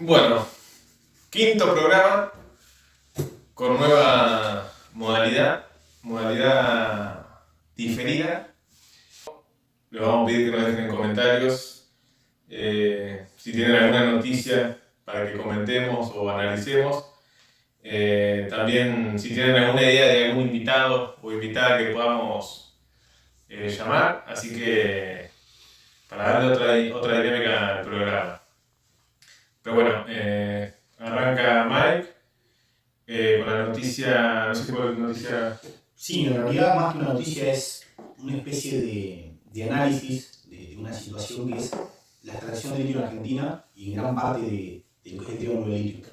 Bueno, quinto programa con nueva modalidad diferida. Les vamos a pedir que nos dejen en comentarios si tienen alguna noticia para que comentemos o analicemos. También si tienen alguna idea de algún invitado o invitada que podamos llamar. Así que para darle otra dinámica al programa. Pero bueno, arranca Mike con la noticia, no sé cuál noticia. Sí, en realidad más que una noticia es una especie de análisis de una situación que es la extracción de litio en Argentina y gran parte de lo que es el triángulo hídrico.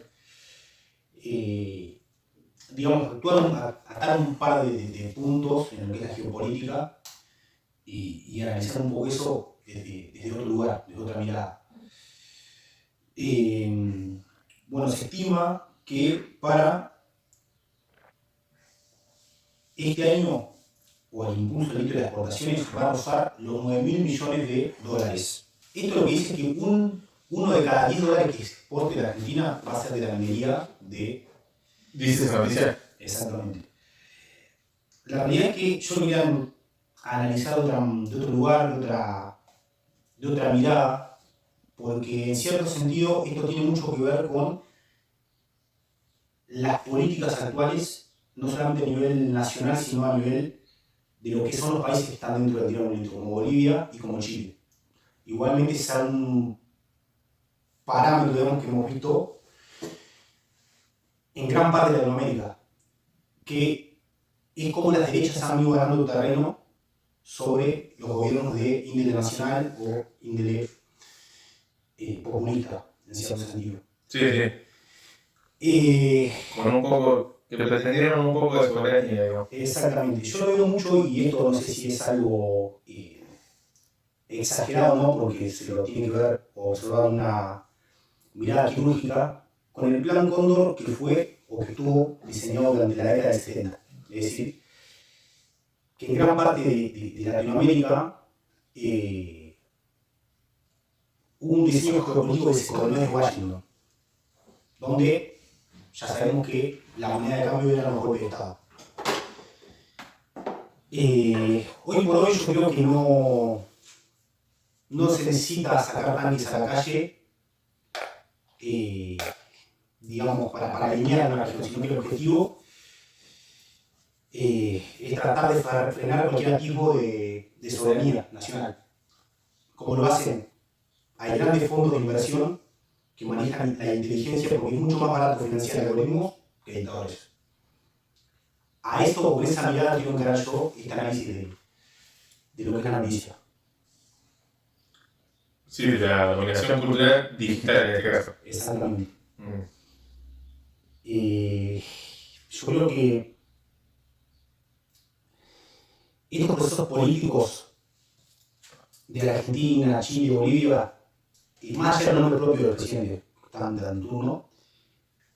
Digamos, atar un par de puntos en lo que es la geopolítica y analizar un poco eso desde otro lugar, desde otra mirada. Bueno, se estima que para este año, o el impulso del litio de las exportaciones, va a rozar los 9.000 millones de dólares. Esto lo que dice es que uno de cada 10 dólares que exporte la Argentina va a ser de la minería de... ¿Dice esa noticia? Exactamente. La realidad es que yo quería analizar de otro lugar, de otra mirada, porque en cierto sentido esto tiene mucho que ver con las políticas actuales, no solamente a nivel nacional, sino a nivel de lo que son los países que están dentro del triángulo hídrico, como Bolivia y como Chile. Igualmente es un parámetro, digamos, que hemos visto en gran parte de Latinoamérica, que es como las derechas han ido ganando terreno sobre los gobiernos de índole nacional o índole populista, en cierto sentido. Sí. Con un poco, que pretendieron un poco de soberanía, digamos. Exactamente. Yo lo veo mucho, y esto no sé si es algo exagerado o no, porque se lo tiene que ver o observar una mirada quirúrgica con el Plan Cóndor que fue o que estuvo diseñado durante la década del 70. Es decir, que en gran parte de Latinoamérica hubo un diseño geopolítico que se coronó desde Washington, donde ya sabemos que la moneda de cambio era los golpes de Estado. Hoy por hoy yo creo que no se necesita sacar tanques a la calle, digamos, para alinear una región, sino que el objetivo es tratar de frenar cualquier tipo de soberanía nacional. Como lo hacen, hay grandes fondos de inversión que manejan la inteligencia, porque es mucho más barato financiar algoritmos que dictadores. A esto, con esa mirada, quiero encarar yo este análisis de lo que es la noticia. Sí, de la dominación cultural digital en este caso. Exactamente. Yo creo que estos procesos políticos de la Argentina, Chile, Bolivia, y más allá del nombre propio del presidente, tan turno,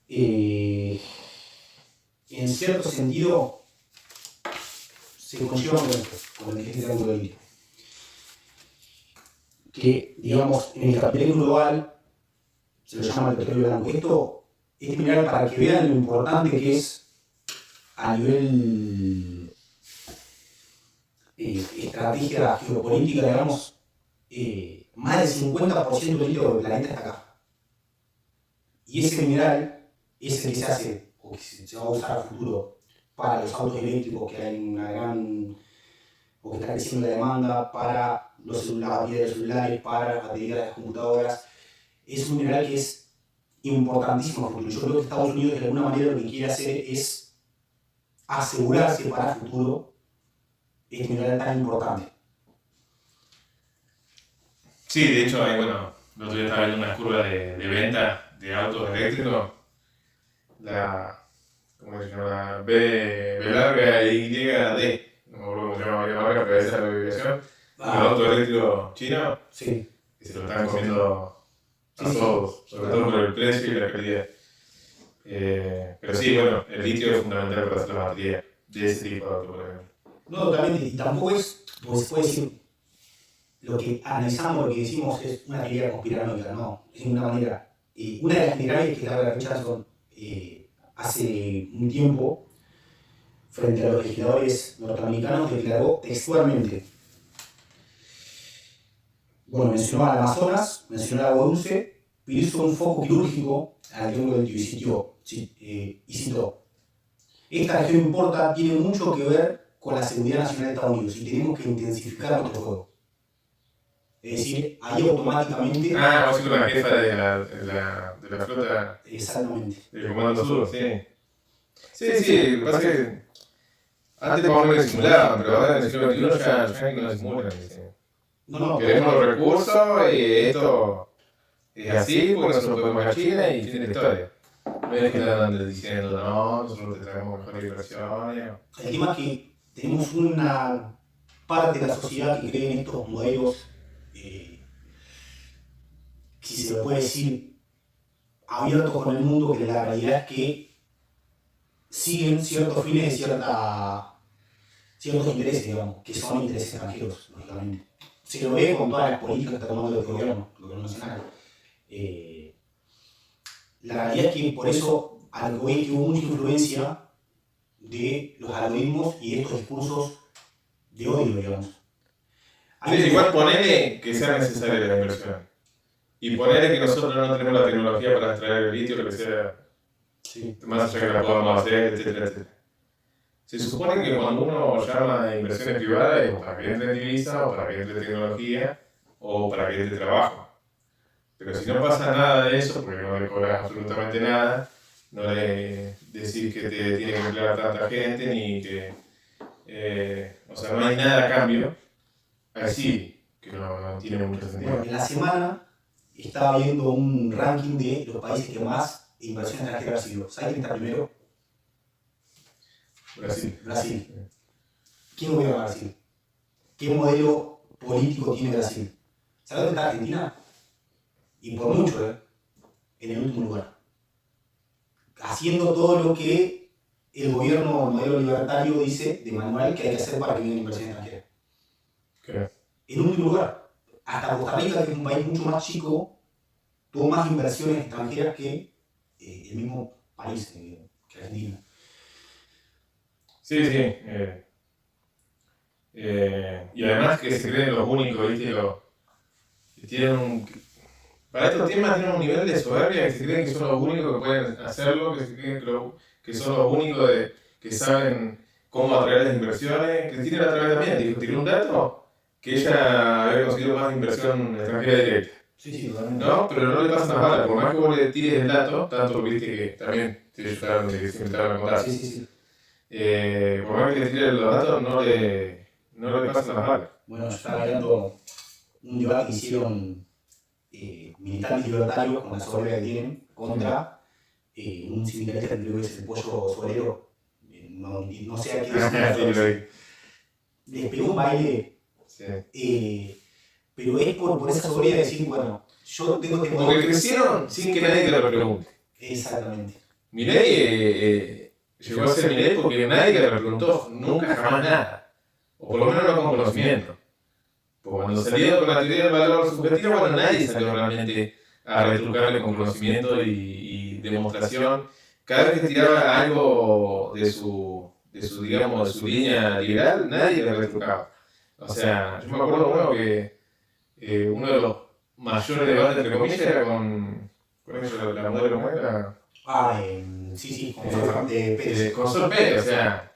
en cierto sentido se conllevan con el triángulo hídrico. Que, digamos, en el capitalismo global se lo llama el petróleo blanco. Esto es mirar para que vean lo importante que es a nivel estrategia geopolítica, digamos, más del 50% del litio del planeta está acá. Y ese mineral es el que se hace, o que se va a usar a futuro para los autos eléctricos, que hay una gran, o que está creciendo la demanda, para las baterías de los celulares, para baterías de las computadoras. Es un mineral que es importantísimo a futuro. Yo creo que Estados Unidos, de alguna manera, lo que quiere hacer es asegurarse para el futuro este mineral tan importante. Sí, de hecho, el otro día estaba viendo una curva de venta de autos eléctricos. ¿Cómo se llama? B larga Y D. No me acuerdo cómo se llama la marca, pero esa es la abreviación. Los autos eléctricos chinos, sí, que se lo están comiendo a todos, sobre todo por el precio y la calidad. Pero sí, el litio es fundamental para hacer la batería de ese tipo de autos, por ejemplo. No, totalmente. Y tampoco es, porque se puede decir, lo que analizamos, lo que decimos es una teoría conspiranoica, no, de ninguna manera. una de las generales que estaba Richardson hace un tiempo, frente a los legisladores norteamericanos, declaró textualmente, bueno, mencionó al Amazonas, mencionó al agua dulce, pero hizo un foco quirúrgico al triángulo del Tíbet y citó, esta región importa, tiene mucho que ver con la seguridad nacional de Estados Unidos y tenemos que intensificar nuestro fuego. Es decir, ahí automáticamente... vos sos la jefa de la flota... Exactamente. Del Comando Sur, sí. Sí, lo que pasa es que antes más o menos simulaban, pero ahora en el siglo XXI ya que no simulan. No, queremos los recursos y esto es así porque nosotros podemos ir a China y fin de la historia. No es que andan diciendo, no, nosotros te traemos mejores inversiones. El tema es que tenemos una parte de la sociedad que cree en estos modelos, si se lo puede decir, abiertos con el mundo, que la realidad es que siguen ciertos fines de ciertos intereses, digamos, que son intereses extranjeros, lógicamente. Se lo ve con todas las políticas que está tomando el gobierno nacional. La realidad es que por eso al que hoy hubo mucha influencia de los algoritmos y de estos discursos de odio, digamos. Sí, igual ponele que sea necesaria la inversión. Y ponele que nosotros no tenemos la tecnología para extraer el litio, lo que sea, sí, más allá que la podamos hacer, etcétera, etcétera. Se supone que cuando uno llama a inversiones privadas es para que entre en divisa, o para que entre tecnología, o para que entre trabajo. Pero si no pasa nada de eso, porque no le cobras absolutamente nada, no le decís que te tiene que emplear tanta gente, ni que... o sea, no hay nada a cambio. Así que no tiene mucho sentido. Bueno, en la semana estaba viendo un ranking de los países que más inversión extranjera recibió. ¿Sabes quién está primero? Brasil. ¿Quién gobierna Brasil? ¿Qué modelo político tiene Brasil? ¿Sabes dónde está Argentina? Y por mucho, en el último lugar. Haciendo todo lo que el gobierno, el modelo libertario, dice de manual que hay que hacer para que venga inversión extranjera. ¿Qué? En último lugar. Hasta Costa Rica, que es un país mucho más chico, tuvo más inversiones extranjeras que el mismo país, que Argentina. Sí. Y además que se creen los únicos, ¿viste? Que tienen para estos temas tienen un nivel de soberbia que se creen que son los únicos que pueden hacerlo, que se creen que son los únicos que saben cómo atraer las inversiones. Cristina la otra vez también tiró un dato que ella había conseguido más inversión extranjera directa. Sí, totalmente. ¿No? Pero no le pasa nada mal, por más que vos le tires el dato, tanto porque viste que también te ayudaron de que siempre te van a contar. Sí. Por más que le tires los datos, no le pasa nada mal. Bueno, yo estaba viendo un debate que hicieron militantes libertarios con la soberbia que tienen contra un sindicalista que creo que es el Pollo Sobrero. No sé a qué les pegó un baile. Sí. Pero es por esa soberbia de decir, bueno, yo tengo que... Porque crecieron sin que nadie te lo pregunte. Exactamente. Milei llegó a ser Milei porque nadie le preguntó nunca jamás nada. O por lo menos no con conocimiento. Porque cuando salió con la teoría del valor subjetivo, bueno, nadie salió realmente a retrucarle con conocimiento y demostración. Cada vez que tiraba algo de su línea liberal, nadie le retrucaba. O sea, yo me acuerdo uno que uno de los mayores debates, entre comillas, era con la modelo muera. Sí, con Sol Pérez, o sea.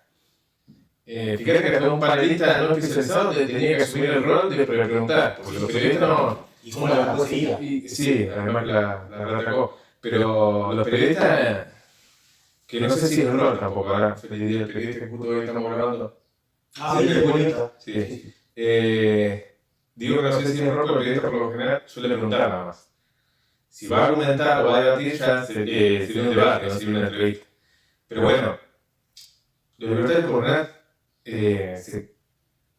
Fíjate que fue un panelista no especializado que tenía que asumir el rol de preguntar, porque los periodistas no... ¿Y cómo la conseguía? Sí, además la atacó. Pero los periodistas, que no sé si es el rol tampoco, ahora feliz día del periodista que justo hoy estamos hablando. Sí. Digo que no sé si es el rol, pero el periodista por lo general suele preguntar nada más. Si va a argumentar o va a debatir, ya sería un debate, no sería una entrevista. Pero bueno, los libertarios por general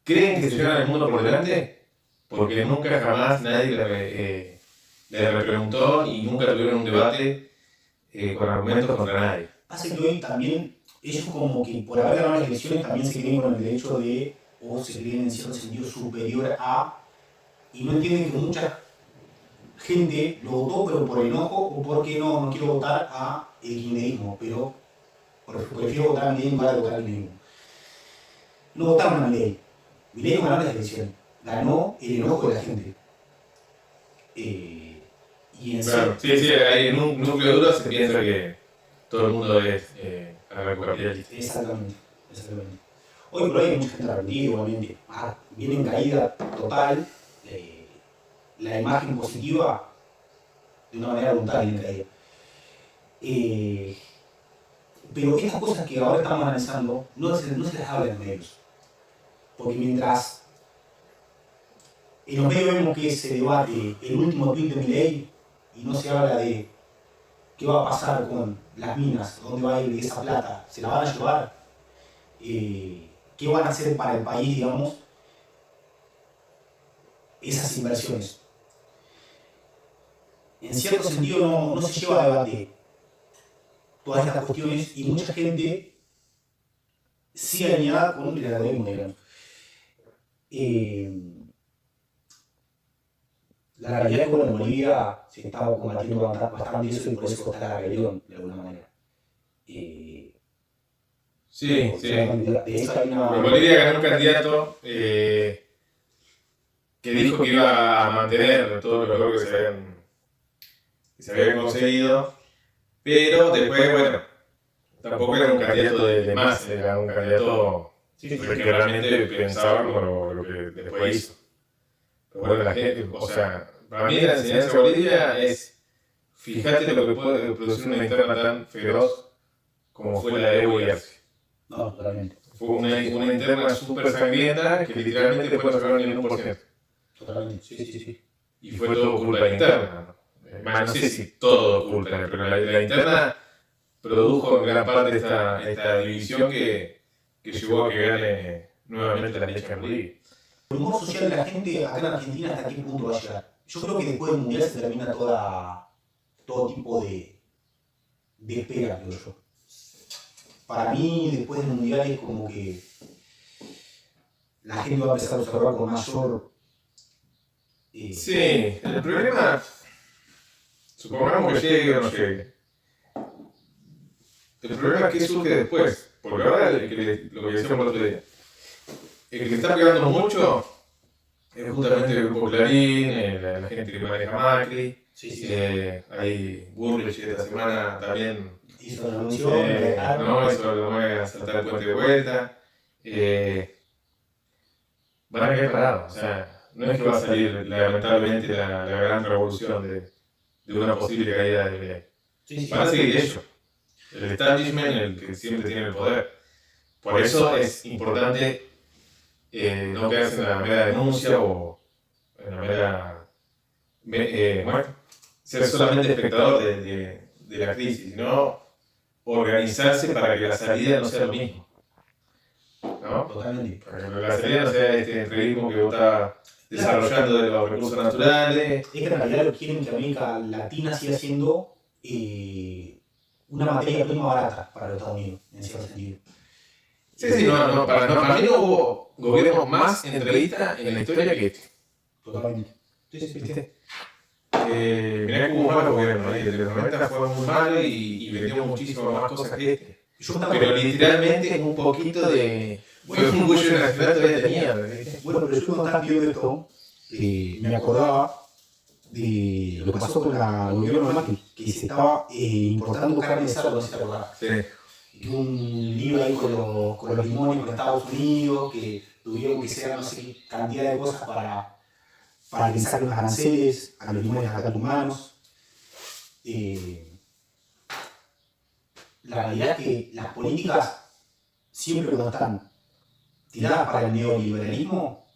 creen que se llevan el mundo por delante porque nunca jamás nadie le repreguntó y nunca tuvieron un debate con argumentos contra nadie. Pasa que hoy también ellos como que por haber ganado las elecciones también se creen con el derecho de, o se creen en cierto sentido superior a, y no entienden que muchas gente lo votó pero por enojo o porque no quiero votar a el kirchnerismo, pero prefiero votar a Milei en lugar de votar al kirchnerismo. No votaron a Milei. Milei no ganó la elección, ganó el enojo de la gente. Y en Claro, sí, hay en un núcleo duro se piensa que todo el mundo es anarcocapitalista. Exactamente. Hoy por hoy hay mucha gente arrepentida, igualmente. Viene en caída total. La imagen positiva de una manera voluntaria viene en caída. Pero estas cosas que ahora estamos analizando no se las habla en los medios. Porque mientras en los medios vemos que se debate el último tweet de Milei y no se habla de qué va a pasar con las minas, dónde va a ir esa plata, se la van a llevar, qué van a hacer para el país, digamos, esas inversiones. En cierto sentido no se lleva a debate todas estas cuestiones y mucha gente sigue alineada con el agrarismo, digamos. La realidad es que en Bolivia se estaba combatiendo bastante eso y por eso está la rebelión, de alguna manera. Sí. De hecho hay una... En Bolivia ganó un candidato que dijo que iba a mantener todo lo que se habían conseguido, pero después, bueno, tampoco era un candidato de más, era un candidato que realmente pensaba como lo que después hizo. Pero bueno, la gente, o sea, para mí la enseñanza de Bolivia es, fíjate lo que puede producir una interna tan feroz como fue la de Evo y Arce. No, totalmente. Fue una interna súper sangrienta que literalmente después no sacaron ni un 1%. Totalmente, sí. Y fue todo culpa de la interna. No sé si todo culpa, pero la interna produjo en gran parte esta división que llevó a que gane nuevamente la derecha en Bolivia. El humor social de la gente acá en Argentina, ¿hasta qué punto va a llegar? Yo creo que después del mundial se termina todo tipo de espera, creo yo. Para mí, después del mundial es como que la gente va a empezar a observar con mayor... Sí, el problema, supongamos que llegue o no llegue. El problema es que surge después, porque ahora lo que decíamos el otro día, el que le está pegando mucho es justamente el grupo Clarín, la gente que maneja Macri. Hay Bullrich esta semana también hizo la anuncio, eso lo van a saltar el puente de vuelta. Van a quedar parados, o sea, no es que va a salir lamentablemente la gran revolución de una posible caída de Milei. Van a seguir ellos. El establishment, el que siempre tiene el poder. Por eso es importante no quedarse en la mera denuncia o en la mera ser solamente espectador de la crisis, sino organizarse para que la salida no sea lo mismo. ¿No? Totalmente. Para que la salida no sea este entreguismo que vos estás desarrollando de los recursos naturales. Es que en realidad lo quieren que América Latina siga siendo una materia prima barata para los Estados Unidos, en cierto sentido. Sí, para mí no hubo gobiernos más entreguistas en la historia que este. Totalmente. ¿Viste? Mirá que hubo malos gobiernos, de los 90 fue muy malo y vendió muchísimas más cosas que este. Pero literalmente un poquito de... Fue un orgullo nacional todavía tenía. Bueno, pero yo cuando estaba viendo esto, me acordaba de lo que pasó con el gobierno de Macri, que se estaba importando carne de cerdo, no sé si te acordás. Sí. Y hubo un lío ahí con los limones con Estados Unidos, que tuvieron que hacer no sé qué cantidad de cosas para que saquen los aranceles a los limones acá humanos. La realidad es que las políticas, siempre cuando están tiradas para el neoliberalismo,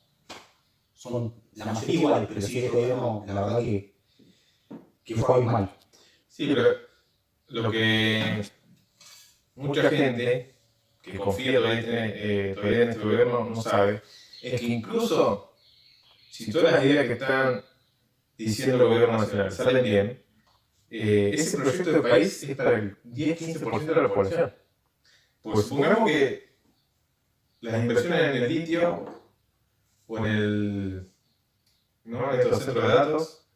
son la mayoría iguales, pero sí este gobierno, la verdad que fue abismal. Sí, pero lo que mucha gente que confía todavía en este gobierno no sabe es que incluso si todas las ideas que están diciendo el gobierno nacional salen bien, ese proyecto de país es para el 10-15% de la población. Pues supongamos que las inversiones en el litio o en estos centros de datos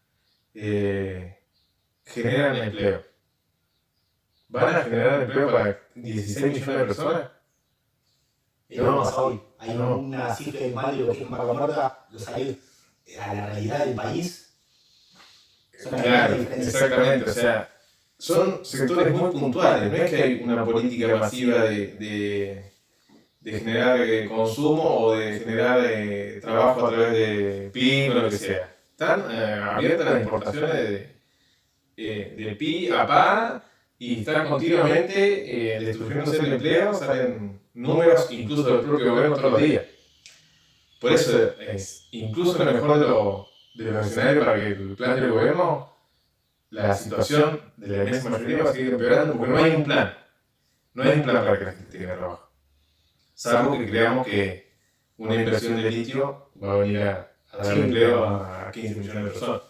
generan empleo. ¿Van a generar empleo para 16 millones de personas? No pasa hoy. Hay una cifra de mal de lo que es vaca muerta, lo sale a la realidad del país. Claro, exactamente. O sea, son sectores muy puntuales. No es que hay una política masiva de generar consumo o de generar trabajo a través de PIB o lo que sea. Están abiertas las importaciones de pi a pa y están continuamente destruyéndose el empleo, salen números incluso del propio gobierno todos los días. Por eso es incluso lo mejor de los escenarios para que el plan del gobierno, la situación de la inmensa mayoría va a seguir empeorando porque no hay un plan. No hay un plan para que la gente tenga trabajo. Salvo que creamos que una inversión de litio va a venir a dar empleo a 15 millones de personas.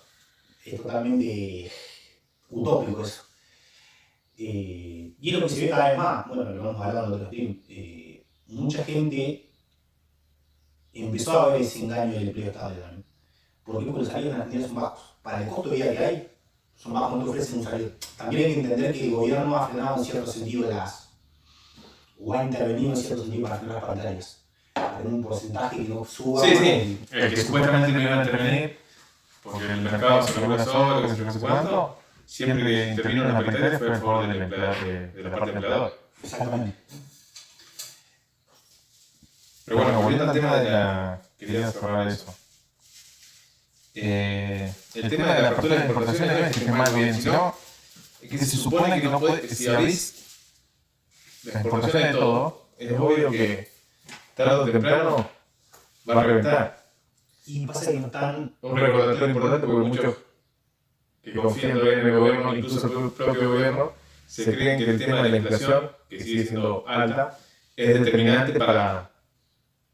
Es totalmente utópico eso. Y es lo que se ve cada vez más, bueno, lo vamos hablando de los teams, mucha gente empezó a ver ese engaño del empleo estable también. Porque los salarios en Argentina son bajos. Para el costo de vida que hay, son bajos, no te ofrecen un salario. También hay que entender que el gobierno ha frenado en cierto sentido o ha intervenido en cierto sentido para frenar las pantallas. Para tener un porcentaje que no suba. Sí. El que supuestamente no iba a intervenir, porque el mercado se regula solo, que se no sé cuánto, siempre que intervino en las paritarias fue a favor de la parte del empleador. Exactamente. Pero bueno, volviendo al tema de la... Quería cerrar eso. El tema de la apertura de importaciones no es que esté mal bien, sino que se supone que no puede, si abrís la exportación de todo, es obvio que tarde o temprano va a reventar. Y pasa que no están... Un recordatorio importante porque muchos que confían todavía en el gobierno, incluso el propio gobierno, se creen que el tema de la inflación, que sigue siendo alta, es determinante para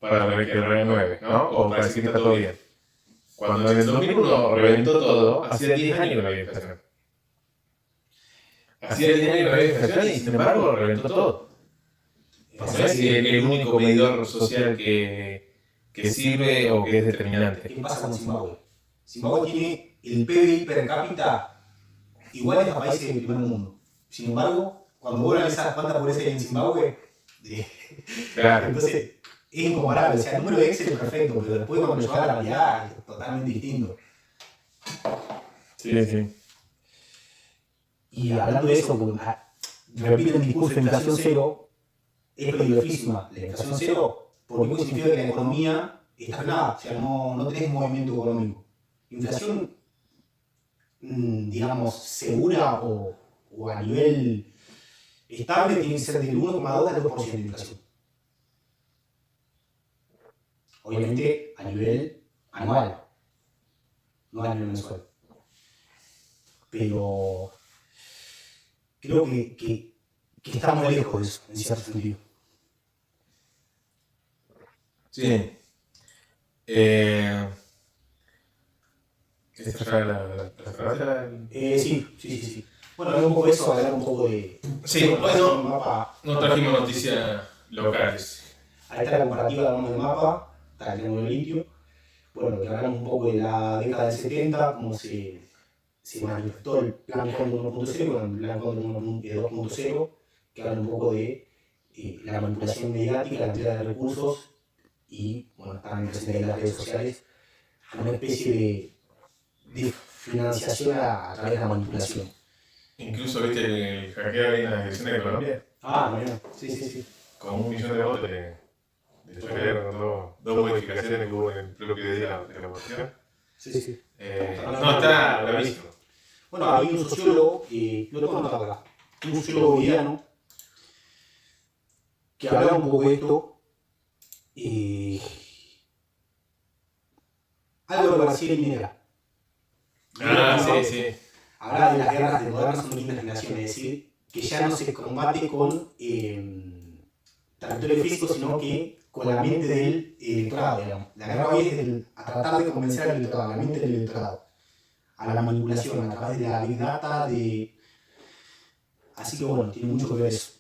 que renueve, ¿no? O para decir que está todo bien. Cuando en el 2001 reventó todo, hacía 10 años que no había inflación. Hacía 10 años que no había inflación y sin embargo reventó todo. No es el único medidor social que sirve o que es determinante. ¿Qué pasa con Zimbabue? Zimbabue tiene el PBI per cápita igual a los países del primer mundo. Sin embargo, cuando vos analizás cuánta pobreza hay en Zimbabue, claro. Entonces es incomparable. O sea, el número de Excel es perfecto, pero después cuando llega a la realidad es totalmente distinto. Sí. Y hablando de eso, porque repiten el discurso de inflación cero, es peligrosísima. La inflación cero, porque significa que la economía está frenada, o sea, no tenés movimiento económico. Inflación, digamos, segura o a nivel estable tiene que ser del 1,2 al 2% de inflación. Obviamente a nivel anual, no a nivel mensual. Pero creo que estamos lejos de eso, en cierto sentido. Sí. ¿Esta fue la frase? Sí. Bueno, hablar un poco de eso, hablar un poco de... Sí, bueno, no trajimos noticias locales. Ahí está la comparativa, hablamos del mapa, está el triángulo litio. Bueno, que hablamos un poco de la década del 70, cómo se manifestó el plan Cóndor 1.0 con el plan Cóndor 2.0, que habla un poco de la manipulación mediática, la entrega de recursos y, bueno, están presentes en las redes sociales, una especie de financiación a través de la manipulación. Incluso viste el hackeo ahí en las elecciones de Colombia. Bueno, sí. Con 1 millón de votos le fallaron dos modificaciones que hubo en el propio día de la votación. Sí. No, está gravísimo. Bueno, había un sociólogo, lo tengo anotado acá, un sociólogo boliviano que hablaba un poco de esto. Álvaro García Linera. Sí. Habla de las guerras de modernas son distintas generaciones, es decir, que ya no se combate con territorio físico, sino que con la mente del electorado, digamos. La guerra hoy es a tratar de convencer al electorado, la mente del electorado, a la manipulación, a través de la big data, Así que bueno, tiene mucho que ver eso.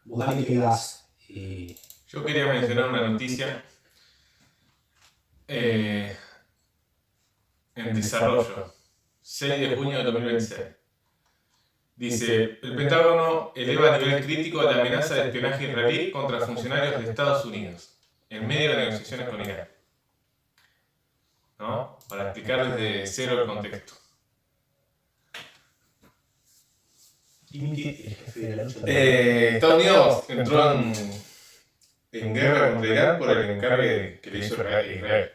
Vos dale que digas... Yo quería mencionar una noticia en desarrollo. 6 de junio de 2026. Dice, el Pentágono eleva a nivel crítico la amenaza de espionaje israelí contra funcionarios de Estados Unidos en medio de negociaciones con Irán. ¿No? Para explicar desde cero el contexto. Estados Unidos entró en guerra contra Irán por el encargue que le hizo Israel.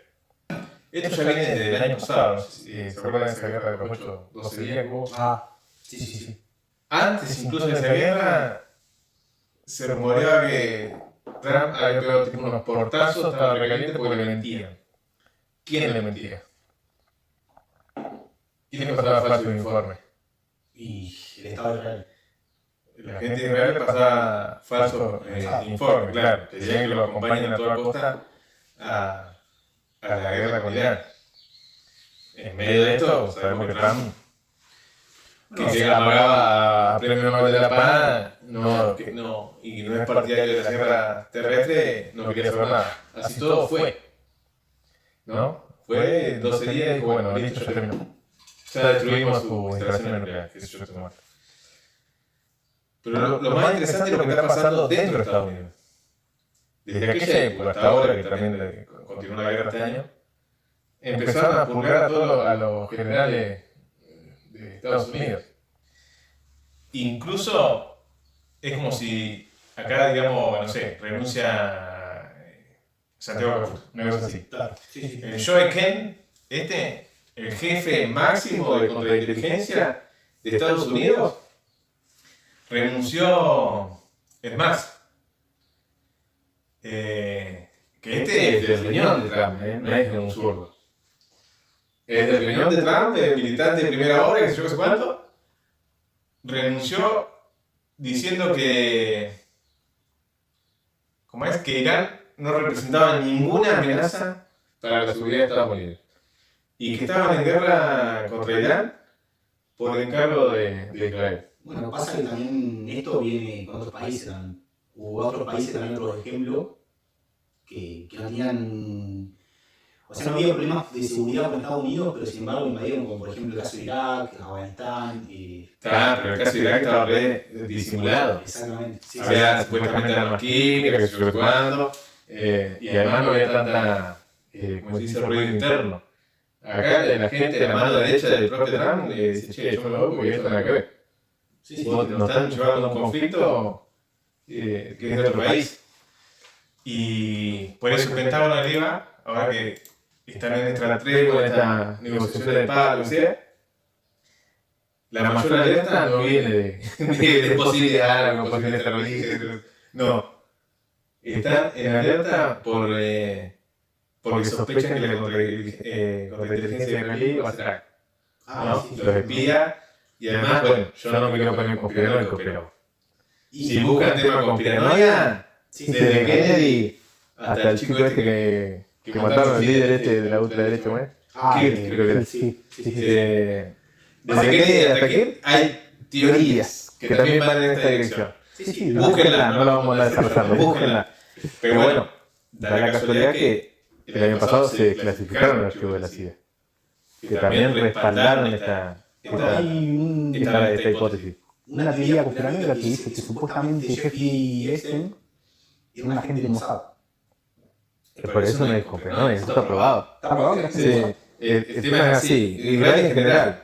Esto ya viene desde el año pasado, no sé si se acuerdan de esa guerra de los 12 días. Sí. Antes incluso de esa guerra se rumoreaba que Trump había pegado tipo unos portazos, estaba recaliente porque le mentían. ¿Quién le mentía? ¿Quién le pasaba falso informe? Y el Estado de Israel. La gente de Israel le pasaba falso informe, claro. Que decían que lo acompañan a toda costa a la guerra con Irán. En medio de esto, sabemos que Trump, que se amagaba a Premio Nobel de la Paz, y no es partidario de la guerra terrestre, no quería saber nada. Así todo fue. ¿No? Fue 12 días y dijo, bueno, listo, ya terminó. Ya destruimos su instalación nuclear, que yo se muerto. Pero lo más interesante es lo que está pasando dentro de Estados Unidos. Desde aquella época hasta ahora, que también continuó la guerra este año, empezaron a purgar a los generales de Estados Unidos. Incluso es como si acá, digamos, no sé, renuncia Santiago Caputo, una cosa así. Claro. Sí. Joe Ken, el jefe máximo de contrainteligencia de Estados Unidos, renunció. Es más, que es del riñón de Trump, no es de un zurdo. Es del riñón de Trump, del militante de primera hora, que yo no sé cuánto, renunció diciendo que, ¿cómo es? Que Irán no representaba ninguna amenaza para la seguridad de Estados Unidos. Y que estaban en guerra contra Irán por el encargo de Israel. Bueno, pasa que también esto viene con otros países también. Hubo otros países también, otros ejemplos, que no tenían. O sea, no había problemas de seguridad con Estados Unidos, pero sin embargo invadieron, como por ejemplo el caso de Irak, Afganistán. Pero el caso de Irak estaba disimulado. Exactamente. Sí, había supuestamente armas químicas, que se fue jugando, y además no había tanta, como se dice, ruido interno. Acá la gente de la mano derecha del propio Trump dice, che, yo me voy porque esto nada que ver. Nos están llevando a un conflicto que es de otro país. Y por eso el Pentágono eleva, ahora que están en esta tregua, en esta negociación de paz, lo que sea, la mayor alerta no viene de posibilidad, de posibilidades terroristas, no. Están en alerta porque sospechan que la contrainteligencia israelí va a hacer algo. Los espía. Y además, bueno, yo no me quiero poner conspiranoico, pero si buscan tema conspiranoia, desde Kennedy hasta el chico este que mataron al líder de la ultraderecha, ¿no es? Kirk, creo que era. Sí. Desde Kennedy hasta Kirk hay teorías que también van en esta dirección. Sí. Búsquenla, no la vamos a desarrollando, búsquenla. Pero bueno, da la casualidad que el año pasado se clasificaron los archivos de la CIA, que también respaldaron esta hipótesis. Una teoría conspiranoica que dice que supuestamente Jeffrey Epstein era un agente de Mossad. Por eso no es conspiranoia, eso está probado. ¿Está probado que Sí, el tema es así, Israel en general.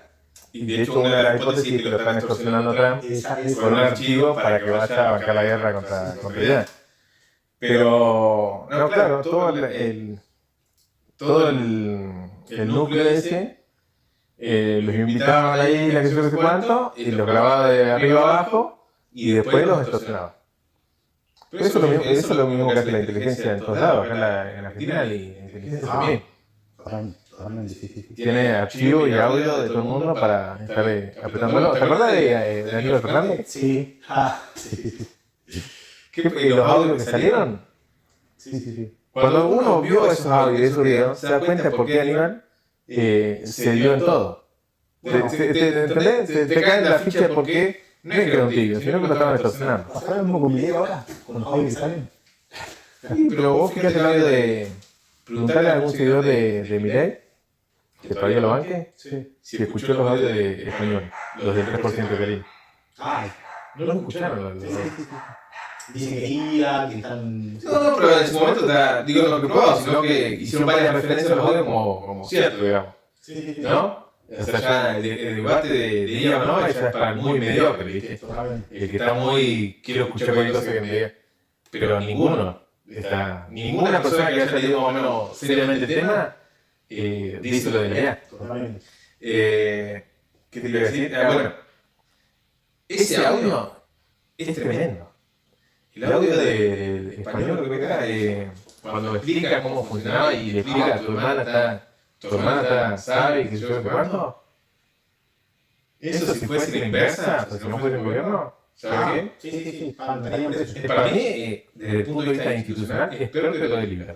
Y de hecho una de las hipótesis es que lo están extorsionando a Trump con un archivo para que vaya a bancar la guerra contra Irán. Pero, no, claro, todo el núcleo ese, los invitaban a la isla, que no sé cuánto, y los grababa de arriba abajo, y después los extorsionaba. Pero eso es lo mismo que hace la inteligencia en todos lados, acá en Argentina la inteligencia también. Totalmente, sí. Tiene archivo y audio de todo el mundo para estar apretándolo. ¿Te acuerdas de Aníbal Fernández? Sí. ¿Los audios que salieron? Sí. Cuando uno vio esos audios y esos videos, se da cuenta de por qué Aníbal se dio en todo. ¿Entendés? Te cae en la ficha de por qué no es que era un tibio, sino que lo estaban extorsionando. ¿Pasará lo mismo con Milei ahora? ¿Con los audios que salen? Pero vos fíjate el audio de... Preguntarle a algún seguidor de Milei que todavía lo banque, si escuchó los audios de español, los del 3% de Karim. Ay, No los escucharon los dicen que gira, que están. No, pero en su momento, digo no preocupados, sino que hicieron varias referencias a los audios como cierto, digamos. ¿No? O sea, ya el debate de ella o no, ya es para muy mediocre, ¿viste? El que está muy, quiero escuchar cualquier cosa que me diga. Pero ninguna persona que haya leído más o menos seriamente el tema, dice lo de la idea. Totalmente. ¿Qué te iba a decir? Bueno, ese audio es tremendo. El audio de español que acá, cuando explica cómo funcionaba y le explica tu hermana sabe que yo soy cuánto. Eso si fuese la inversa, o sea, si no fuese el gobierno, ¿sabes qué? Sí. Para mí, desde el punto de vista institucional, es peor que lo de Libertad.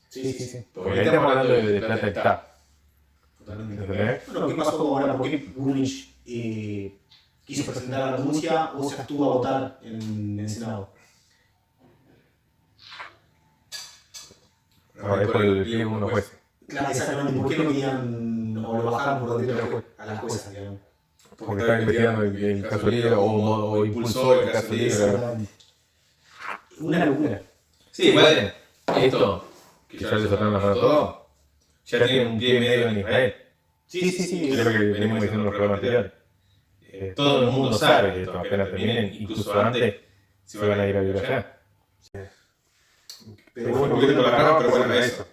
Sí. Porque ahí estamos hablando de plata de Estado. Totalmente. ¿Entendés? Bueno, ¿qué pasó ahora? ¿Por qué Bullrich quiso presentar la renuncia o se abstuvo a votar en el Senado? Ahora es por el pliego de unos jueces. Claro, exactamente. ¿Por qué no querían o lo bajaron por decreto a las juezas, digamos? Porque estaba investigando el caso Libre o impulsó el caso Libre. Una locura. Sí, igual esto, que ya le sacaron la mano a todo, ya tiene un pie y medio en Israel. Sí. Es lo que venimos diciendo en los programas anteriores. Todo el mundo sabe que esto, apenas terminen, incluso antes, se van a ir a vivir allá. Pero bueno, un poquito por la rama, pero bueno, eso.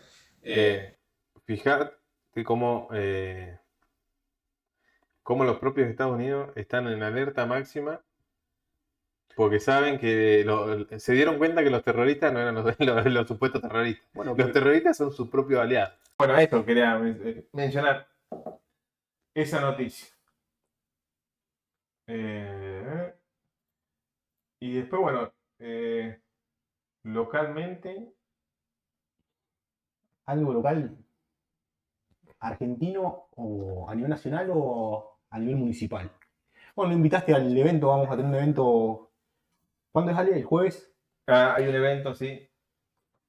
Fijate cómo los propios Estados Unidos están en alerta máxima porque saben que se dieron cuenta que los terroristas no eran los supuestos terroristas. Bueno, los terroristas son sus propios aliados. Bueno, esto quería mencionar esa noticia. Y después, bueno, localmente, ¿Algo local argentino o a nivel nacional o a nivel municipal? Bueno, me invitaste al evento, vamos a tener un evento. ¿Cuándo es, Ale? ¿El jueves? hay un evento, sí.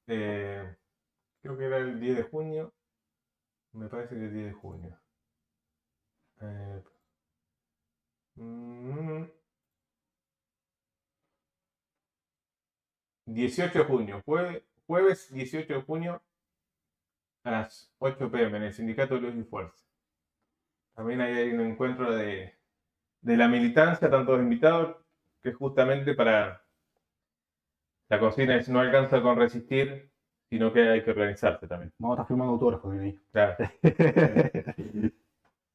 Creo que era el 10 de junio. Me parece que el 10 de junio. 18 de junio, jueves 18 de junio a las 8 p.m. en el Sindicato de Luz y Fuerza. También hay un encuentro de la militancia, tanto los invitados, que es justamente para la consigna es no alcanza con resistir, sino que hay que organizarse también. Vamos a estar firmando autógrafos ahí. Claro.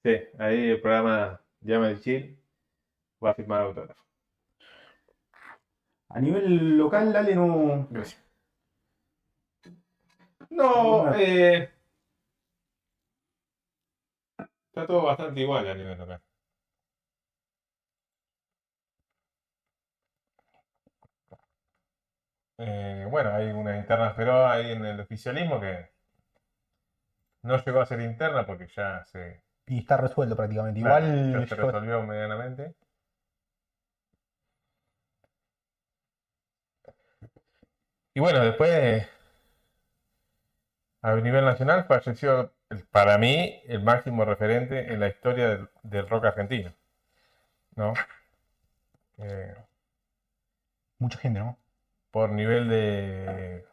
Sí, ahí el programa Llama de Chill va a firmar autógrafo. A nivel local, Ale, no. Gracias. No, está todo bastante igual a nivel local. Bueno, hay unas internas, pero hay en el oficialismo que no llegó a ser interna porque ya se... Y está resuelto prácticamente. Claro, Igual. ya se resolvió medianamente. Y bueno, después, a nivel nacional, falleció, para mí, el máximo referente en la historia del rock argentino, ¿no? Mucha gente, ¿no? Por nivel de...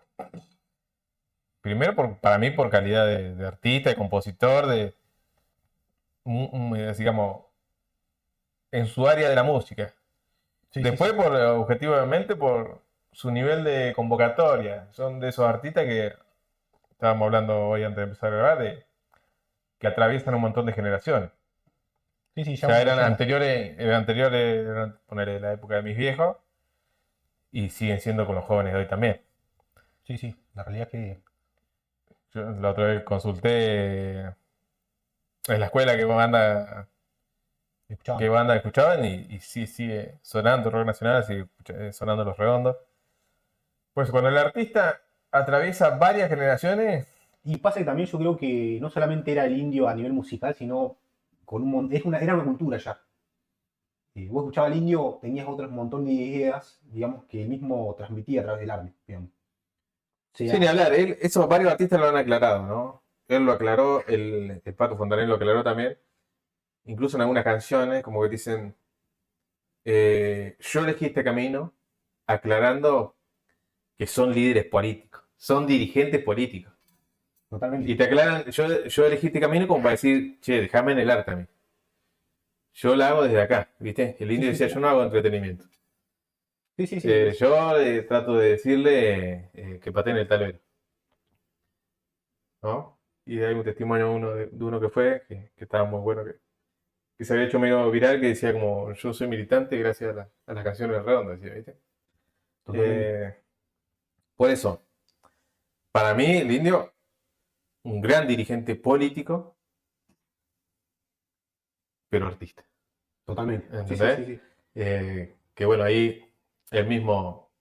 Primero, para mí, por calidad de artista, de compositor, digamos, en su área de la música. Sí, Después, sí. objetivamente, por su nivel de convocatoria. Son de esos artistas que estábamos hablando hoy antes de empezar a grabar, que atraviesan un montón de generaciones. Sí, Ya eran anteriores, ponerle la época de mis viejos, y siguen siendo con los jóvenes de hoy también. Sí. La realidad es que. Yo la otra vez consulté en la escuela qué banda escuchaban y sí sigue sonando rock nacional, sigue sonando Los Redondos. Pues cuando el artista atraviesa varias generaciones... Y pasa que también yo creo que no solamente era el indio a nivel musical, sino con era una cultura ya. Vos escuchabas al indio, tenías otro montón de ideas, digamos, que él mismo transmitía a través del arte, digamos. Sí, ni hablar, eso varios artistas lo han aclarado, ¿no? él lo aclaró, el Pato Fontanet lo aclaró también, incluso en algunas canciones, como que dicen, yo elegí este camino aclarando que son líderes políticos, son dirigentes políticos. Totalmente. Y te aclaran, yo elegí este camino como para decir, che, déjame en el arte a mí. Yo la hago desde acá, ¿viste? El indio decía, yo no hago entretenimiento. Sí. Yo trato de decirle que pateen el tablero. ¿No? Y hay un testimonio de uno que fue, que estaba muy bueno, que se había hecho medio viral, que decía como, yo soy militante gracias a las canciones redondas, decía, ¿viste? Por eso, para mí, el indio, un gran dirigente político, pero artista. Totalmente. ¿Entendés? Sí. Que bueno, ahí él mismo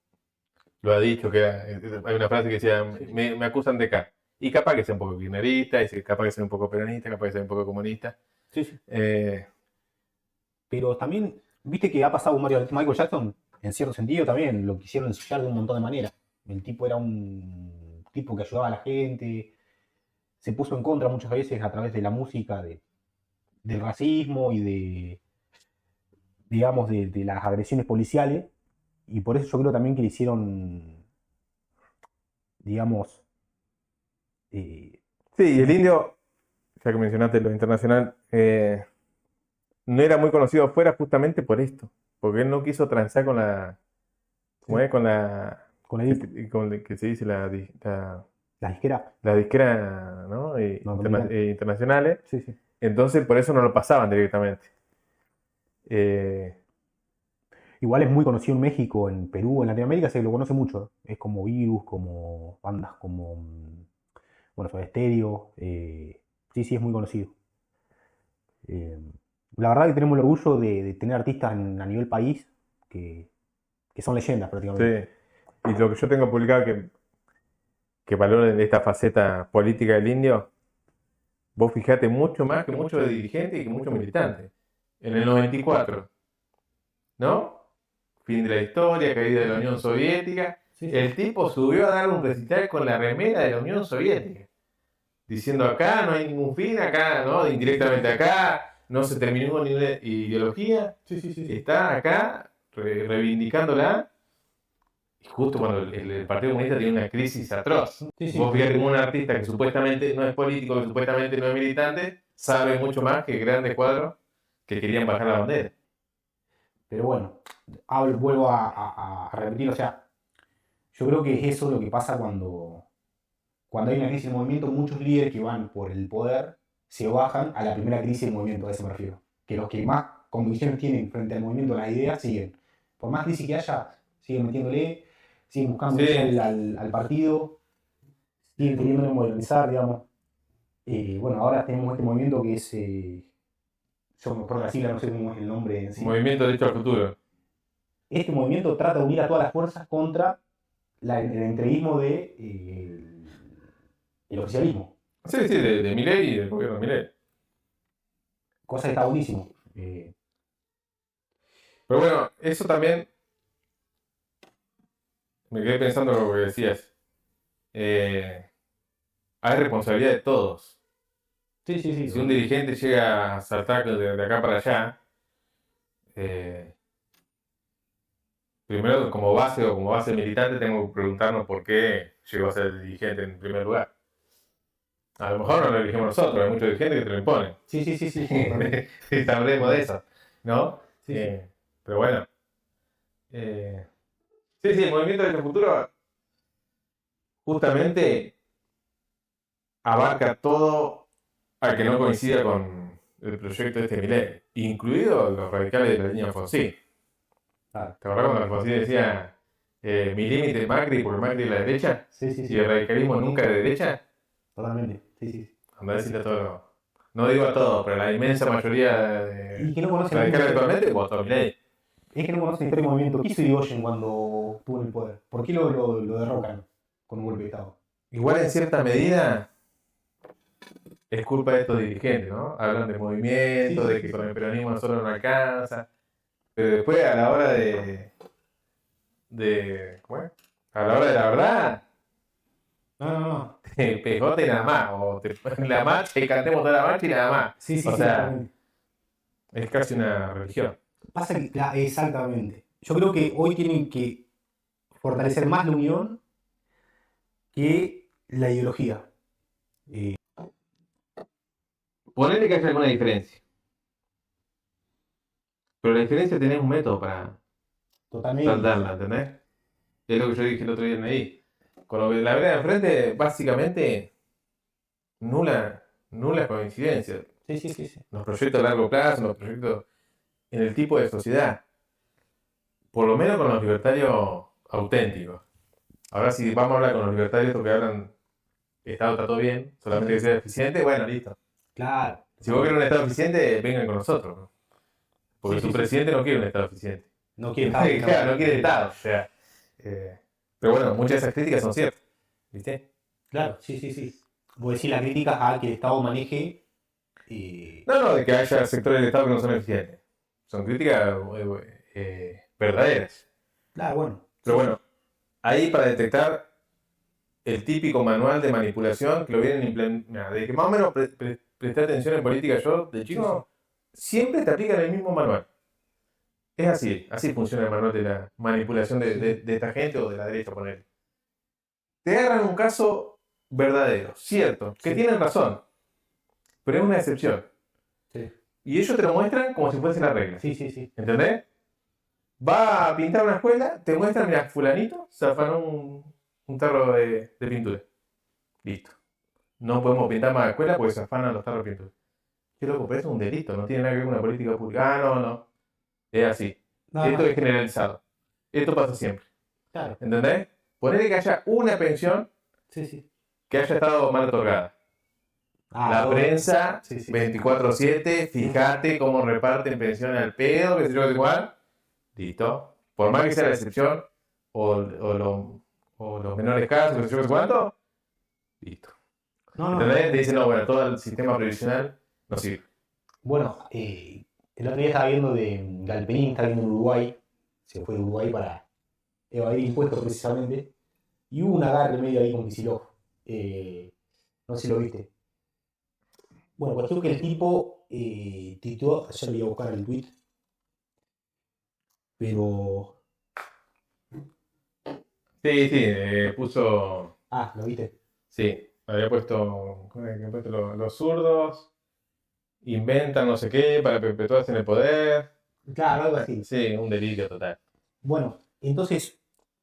lo ha dicho, que hay una frase que decía, me acusan de acá. Y capaz que sea un poco kirchnerista, y capaz que sea un poco peronista, capaz que sea un poco comunista. Sí. Pero también, viste que ha pasado con Michael Jackson, en cierto sentido también, lo quisieron ensuciar de un montón de maneras. El tipo era un tipo que ayudaba a la gente, se puso en contra muchas veces a través de la música del racismo y digamos, de las agresiones policiales. Y por eso yo creo también que le hicieron, digamos... Sí, y el indio, ya que mencionaste lo internacional, no era muy conocido afuera justamente por esto, porque él no quiso transar con la, ¿cómo es? Con la, que se dice la disquera, las disqueras, ¿no? Internacionales. Sí. Entonces por eso no lo pasaban directamente. Igual es muy conocido en México, en Perú, en Latinoamérica se lo conoce mucho. Es como Virus, como bandas como, bueno, Soda Stereo. Sí, es muy conocido. La verdad que tenemos el orgullo de tener artistas a nivel país que son leyendas prácticamente. Sí. Y lo que yo tengo publicado que valoren esta faceta política del indio, vos fijate mucho más que muchos dirigentes y que muchos militantes. En el 94, ¿no? Fin de la historia, caída de la Unión Soviética. Sí. El tipo subió a dar un recital con la remera de la Unión Soviética, diciendo acá no hay ningún fin, acá, ¿no? Indirectamente acá, no se terminó ninguna ideología. Sí. Está acá reivindicándola. Y justo cuando el Partido Comunista tiene una crisis atroz. Sí. Vos fíjate como un artista que supuestamente no es político, que supuestamente no es militante, sabe mucho más que grandes cuadros que querían bajar la bandera. Pero bueno, vuelvo a repetir, o sea, yo creo que es eso lo que pasa cuando hay una crisis del movimiento. Muchos líderes que van por el poder se bajan a la primera crisis del movimiento, a eso me refiero. Que los que más convicciones tienen frente al movimiento, las ideas, siguen. Por más crisis que haya, siguen metiéndole, siguen buscando al partido, siguen queriendo modernizar, digamos. Bueno, ahora tenemos este movimiento que es, yo por la sigla no sé cómo es el nombre en sí. Movimiento Derecho al Futuro. Este movimiento trata de unir a todas las fuerzas contra el entreguismo de el oficialismo. Sí, de Milei y del gobierno de Milei. Cosa que está buenísimo. Pero bueno, eso también me quedé pensando en lo que decías. Hay responsabilidad de todos. Sí. Si un dirigente llega a saltar de acá para allá, primero como base militante tengo que preguntarnos por qué llegó a ser dirigente en primer lugar. A lo mejor no lo elegimos nosotros, hay muchos dirigentes que te lo imponen. Sí. Sabremos de eso, ¿no? Sí. Pero bueno. Sí, el movimiento del futuro justamente abarca todo al que no coincida con el proyecto de este Milei, incluidos los radicales de la línea Alfonsín. Claro. ¿Te acuerdas cuando Alfonsín decía mi límite es Macri porque Macri es la derecha? Sí. ¿Y el radicalismo nunca de derecha? Totalmente. Sí. Anda a decirle a todos. No digo a todos, pero la inmensa mayoría de Y que no conocen radicales actualmente votó a Milei. Es que no conocen el historia del movimiento. ¿Qué hizo Irigoyen cuando estuvo en el poder? ¿Por qué lo derrocan con un golpe de Estado? Igual en cierta medida es culpa de estos dirigentes, ¿no? Hablan de movimiento, de que con el peronismo solo no alcanza. Pero después a la hora ¿cómo es? A la hora de la verdad, No. Pegote nada más, o la marcha y cantemos toda la marcha y nada más. Sí, O sea, totalmente. es casi una religión. Pasa que, exactamente. Yo creo que hoy tienen que fortalecer más la unión que la ideología. Ponele que haya alguna diferencia. Pero la diferencia tenés un método para Totalmente. saltarla, ¿entendés? Es lo que yo dije el otro día ahí. Con lo que la vereda de enfrente, básicamente, nula coincidencia. Sí. Los proyectos a largo plazo, los proyectos en el tipo de sociedad. Por lo menos con los libertarios auténticos. Ahora, si vamos a hablar con los libertarios que hablan que el Estado está todo bien, solamente que sea eficiente, bueno, listo. Claro. Si vos querés un Estado eficiente, vengan con nosotros, ¿no? Porque su presidente no quiere un Estado eficiente. No quiere Claro, no quiere Estado. O sea, pero bueno, muchas de esas críticas son ciertas. ¿Viste? Claro, sí. Vos decís la crítica a que el Estado maneje. No, de que haya sectores del Estado que no son eficientes. Son críticas verdaderas. Claro, bueno. Pero bueno, ahí para detectar el típico manual de manipulación que lo vienen implementando. De que más o menos presté atención en política yo, de chico, siempre te aplican el mismo manual. Es así funciona el manual de la manipulación de esta gente o de la derecha, poner. Te agarran un caso verdadero, cierto, que tienen razón, pero es una excepción. Sí. Y ellos te lo muestran como si fuese la regla. Sí. ¿Entendés? Va a pintar una escuela, te muestran, mira, fulanito se afanó un tarro de pintura. Listo. No podemos pintar más la escuela porque se afanan los tarros de pintura. Qué loco, pero eso es un delito, no tiene nada que ver con una política pública. Ah, no. Es así. Esto es generalizado. Esto pasa siempre. Claro. ¿Entendés? Ponele que haya una pensión Sí. que haya estado mal otorgada. La prensa, 24/7, fíjate cómo reparten pensiones al pedo, que sé yo, igual. Listo. Por más que sea la excepción, o los menores casos, que sé yo, cuánto. Listo. ¿Entendés? Te dicen, no, bueno, todo el sistema previsional no sirve. Bueno, el otro día estaba viendo de Galperín, estaba viendo en Uruguay. Se fue de Uruguay para evadir impuestos precisamente. Y hubo un agarre medio ahí con Kicillof. No sé si lo viste. Bueno, cuestión que el tipo tituó, ayer lo voy a buscar el tweet, pero... Sí, puso... Ah, ¿lo viste? Sí, había puesto los zurdos inventan no sé qué para perpetuarse en el poder. Claro, algo así. Sí, un delirio total. Bueno, entonces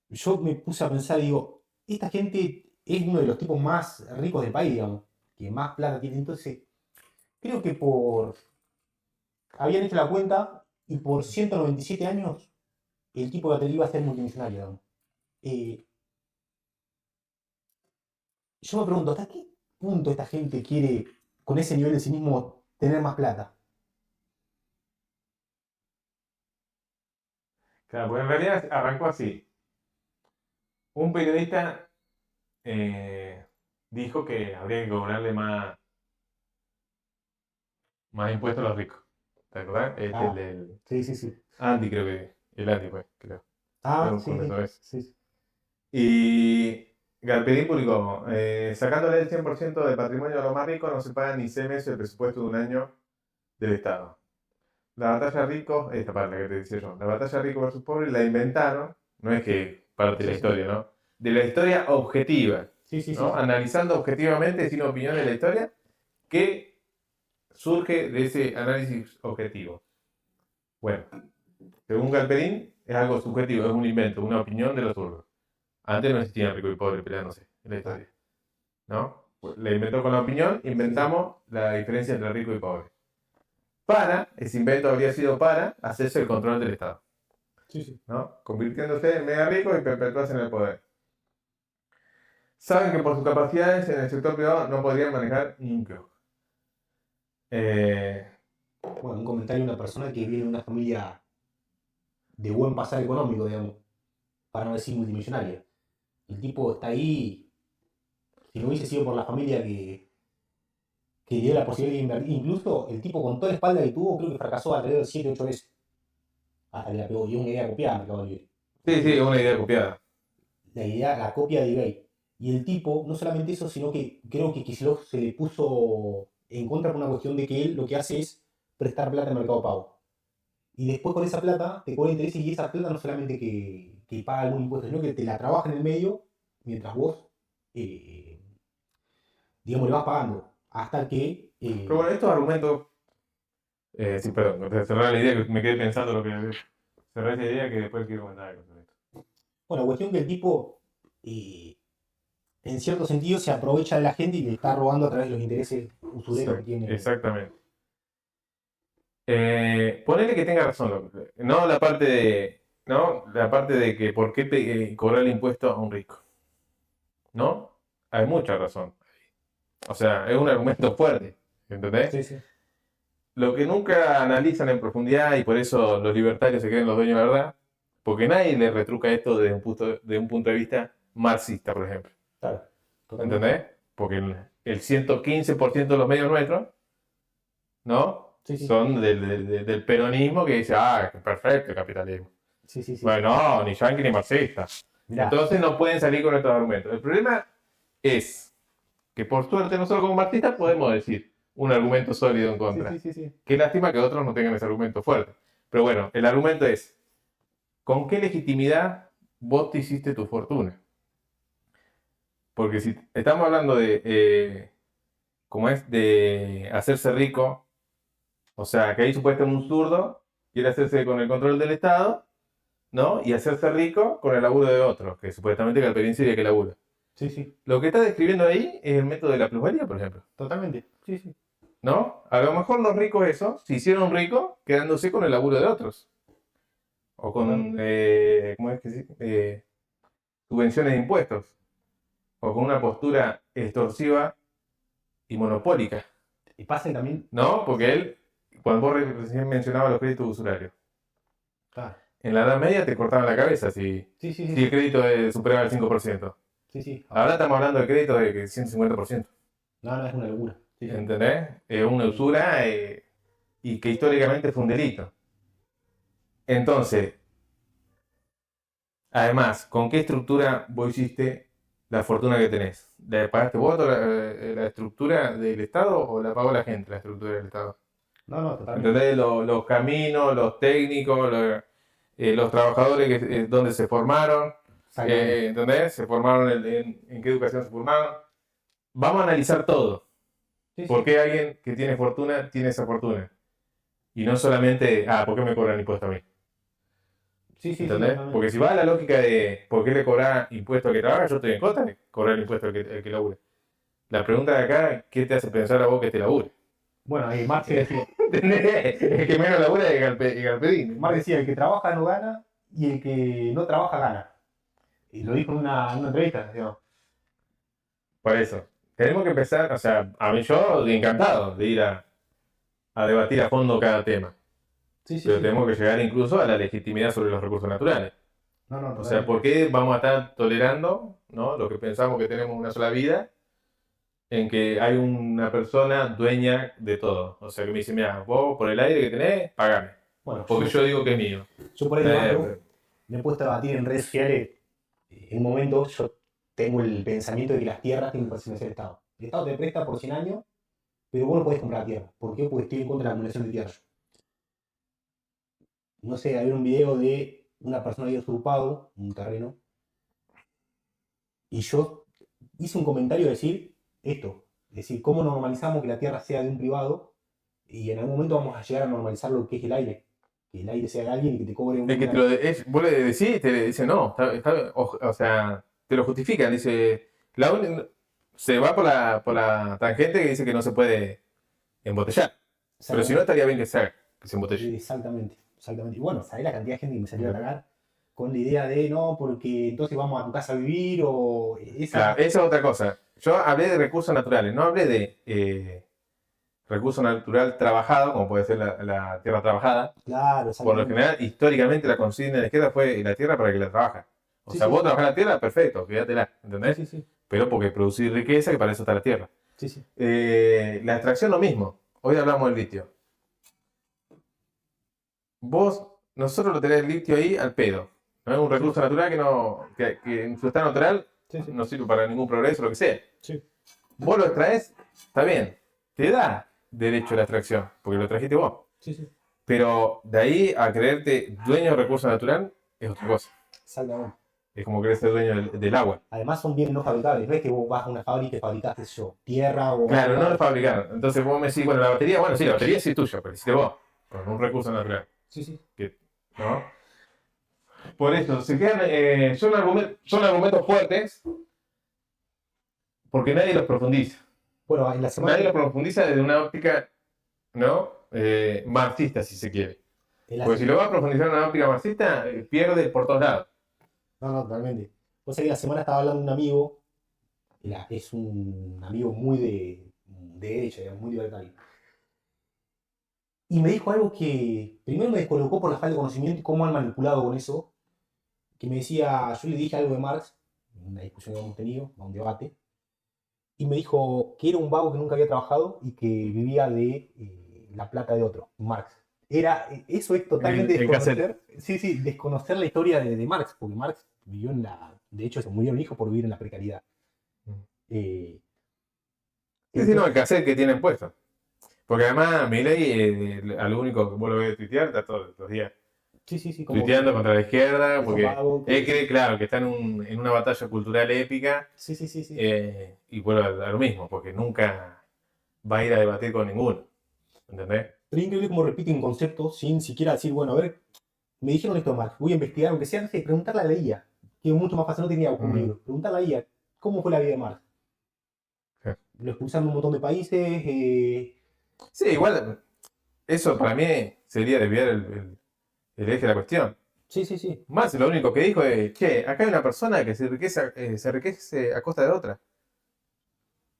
yo me puse a pensar, digo, esta gente es uno de los tipos más ricos del país, digamos, que más plata tiene. Entonces, creo que habían hecho la cuenta y por 197 años el tipo de iba a ser multimillonario, digamos. Yo me pregunto, ¿hasta qué punto esta gente quiere, con ese nivel de cinismo, tener más plata? Claro, porque en realidad arrancó así. Un periodista dijo que habría que cobrarle más impuestos a los ricos. ¿Te acordás? Sí. Andy, creo que. El Andy fue, creo. Sí. Y Galperín publicó, sacándole el 100% del patrimonio a los más ricos, no se paga ni 6 meses el presupuesto de un año del Estado. La batalla rico, esta parte que te decía yo, la batalla rico versus pobre la inventaron, no es que parte de la historia, ¿no? De la historia objetiva, ¿no? Analizando objetivamente, sin opinión de la historia, que surge de ese análisis objetivo. Bueno, según Galperín, es algo subjetivo, es un invento, una opinión de los zurdos. Antes no existían rico y pobre peleándose en la historia, ¿no? Pues la inventó con la opinión, inventamos la diferencia entre rico y pobre. Ese invento habría sido para hacerse el control del Estado. ¿No? Convirtiéndose en mega rico y perpetuarse en el poder. Saben que por sus capacidades en el sector privado no podrían manejar ni un kiosco. Bueno, un comentario de una persona que viene de una familia de buen pasar económico, digamos, para no decir multimillonaria. El tipo está ahí, si no hubiese sido por la familia que le dio la posibilidad de invertir, incluso el tipo con toda la espalda que tuvo, creo que fracasó alrededor de 7 o 8 veces. Hasta que la pegó, y una idea copiada, Mercado Libre. Sí, una idea copiada. La copia de eBay. Y el tipo, no solamente eso, sino que creo que Kicillof se le puso en contra por una cuestión de que él lo que hace es prestar plata en Mercado Pago. Y después con esa plata te cobra intereses y esa plata no solamente que paga algún impuesto, sino que te la trabaja en el medio mientras vos, eh, digamos, le vas pagando. Hasta que... Pero bueno, estos argumentos. Sí, perdón, cerrar la idea que me quedé pensando lo que. Cerrar esa idea que después quiero comentar algo sobre esto. bueno, cuestión que el tipo, en cierto sentido, se aprovecha de la gente y le está robando a través de los intereses usureros que tiene. Exactamente. Ponele que tenga razón, no la parte de. ¿No? La parte de que por qué cobrar el impuesto a un rico. ¿No? Hay mucha razón. O sea, es un argumento fuerte. ¿Entendés? Sí, sí. Lo que nunca analizan en profundidad, y por eso los libertarios se creen los dueños de la verdad, porque nadie le retruca esto desde un punto de vista marxista, por ejemplo. Claro. Totalmente. ¿Entendés? Porque el 115% de los medios nuestros, ¿no? Sí, sí. Son del peronismo que dice, qué perfecto el capitalismo. Sí, sí, sí. Bueno, no, ni yanqui ni marxista. Mirá, Entonces no pueden salir con estos argumentos. El problema es que por suerte nosotros como marxistas podemos decir un argumento sólido en contra. sí, sí, sí, sí. Qué lástima que otros no tengan ese argumento fuerte. Pero bueno, el argumento es, ¿con qué legitimidad vos te hiciste tu fortuna? Porque si estamos hablando de, ¿cómo es? De hacerse rico, o sea, que ahí supuestamente un zurdo quiere hacerse con el control del Estado, ¿no? Y hacerse rico con el laburo de otros, que supuestamente Galperín sería que labura. Sí, sí. Lo que está describiendo ahí es el método de la plusvalía, por ejemplo. Totalmente. Sí, sí. ¿No? A lo mejor los ricos esos se hicieron ricos quedándose con el laburo de otros. O con, ¿cómo es que sí? Subvenciones de impuestos. O con una postura extorsiva y monopólica. Y pasen también. ¿No? Porque él, cuando vos recién mencionabas los créditos usurarios, Claro. en la Edad Media te cortaban la cabeza si Sí, sí, el sí. crédito superaba el 5%. Sí, sí. Ahora estamos hablando de créditos de 150%. No, no, es una locura. Sí, sí. ¿Entendés? Es una usura y que históricamente fue un delito. Entonces, además, ¿con qué estructura vos hiciste la fortuna que tenés? ¿La pagaste vos la estructura del Estado o la pagó la gente, la estructura del Estado? No, no, totalmente. ¿Entendés? Los caminos, los técnicos, los trabajadores donde se formaron, Exactamente. ¿entendés? Se formaron en qué educación se formaron. Vamos a analizar todo. Sí, sí. ¿Por qué alguien que tiene fortuna tiene esa fortuna? Y no solamente, ¿por qué me cobran impuesto a mí? Sí, sí, sí, ¿Entendés? totalmente. Porque si va a la lógica de por qué le cobrar impuesto al que trabaja, yo estoy en contra de cobrar impuesto al que labure. La pregunta de acá, ¿qué te hace pensar a vos que te labure? Bueno, Marx decía, ¿Entendés? El que menos labura es Galperín. Marx decía, el que trabaja no gana y el que no trabaja gana. Y lo dijo en una entrevista, digamos. Por eso. Tenemos que empezar, o sea, a mí yo encantado de ir a debatir a fondo cada tema. Sí, sí, Pero sí. tenemos que llegar incluso a la legitimidad sobre los recursos naturales. No, no, O sea, totalmente. ¿por qué vamos a estar tolerando, ¿no? Lo que pensamos que tenemos una sola vida, en que hay una persona dueña de todo? O sea, que me dice, mira, vos por el aire que tenés, pagame. Bueno, Porque yo digo que es mío. yo por ahí debate, Eh, me he puesto a debatir en redes sociales. En un momento yo tengo el pensamiento de que las tierras tienen que pertenecer al Estado. El Estado te presta por 100 años, pero vos no podés comprar tierra. ¿Por qué? Porque estoy en contra de la acumulación de tierra. No sé, había un video de una persona que había usurpado un terreno y yo hice un comentario de decir esto, es decir, cómo normalizamos que la tierra sea de un privado y en algún momento vamos a llegar a normalizar lo que es el aire, que el aire sea de alguien y que te cobre es que vos le decís y te dice, no, o sea, te lo justifican, dice, se va por la tangente que dice que no se puede embotellar. Pero si no, estaría bien que se embotelle. Exactamente, exactamente. Y bueno, ¿sabés la cantidad de gente que me salió a atacar? Con la idea de no, porque entonces vamos a tu casa a vivir o esa. Claro, esa es otra cosa. Yo hablé de recursos naturales, no hablé de recurso natural trabajado, como puede ser la tierra trabajada. Claro, Por lo exactamente. general, históricamente la consigna de la izquierda fue la tierra para que la trabaja. O Sí, sea, sí, vos sí. trabajás la tierra, perfecto, quédatela, Sí, ¿entendés? sí, sí. Pero porque producir riqueza, que para eso está la tierra. Sí, sí. La extracción lo mismo. Hoy hablamos del litio. Nosotros lo tenés el litio ahí al pedo. ¿No? Es un recurso natural que en su estado natural Sí, sí. no sirve para ningún progreso, lo que sea. Sí. Vos lo extraes, está bien, te da derecho a la extracción, porque lo trajiste vos. Sí, sí. Pero de ahí a creerte dueño del recurso natural es otra cosa. Exactamente. Es como querer ser dueño del agua. Además son bienes no fabricables, no es que vos vas a una fábrica y fabricás, qué sé yo, tierra o... Claro, no lo fabricaron. Entonces vos me decís, bueno, la batería, bueno, sí, la batería sí es tuya, pero hiciste vos, con un recurso natural. Sí, sí. ¿No? Por eso, se quedan, son argumentos fuertes porque nadie los profundiza. Bueno, en la semana... Nadie los profundiza desde una óptica, ¿no? Marxista, si se quiere. Porque si lo vas a profundizar en una óptica marxista, pierde por todos lados. No, totalmente. Vos sabés que la semana estaba hablando un amigo, es un amigo muy de derecha, digamos, muy libertario. Y me dijo algo que primero me descolocó por la falta de conocimiento y cómo han manipulado con eso. Que me decía, yo le dije algo de Marx, en una discusión que hemos tenido, un debate, y me dijo que era un vago que nunca había trabajado y que vivía de la plata de otro, Marx. Eso es totalmente desconocer, sí, desconocer la historia de Marx, porque Marx vivió de hecho se murió el hijo por vivir en la precariedad. Sí, no, el cassette que tienen puesto. Porque además Milei, a lo único que vos lo ves tuitear, está todos los días Sí, tuiteando contra la izquierda, porque vago, él cree, claro, que está en una batalla cultural épica. Sí. Y vuelve a lo mismo, porque nunca va a ir a debatir con ninguno. ¿Entendés? Pero es increíble cómo repiten conceptos sin siquiera decir, bueno, a ver, me dijeron esto de Marx, voy a investigar, aunque sea, no sé, preguntarle a la IA, que es mucho más fácil, no tenía un libro, preguntarle a la IA, ¿cómo fue la vida de Marx? Sí. Lo expulsaron en un montón de países. Sí, igual, eso para mí sería desviar el eje de la cuestión. Sí. Más lo único que dijo es, che, acá hay una persona que se enriquece a costa de otra.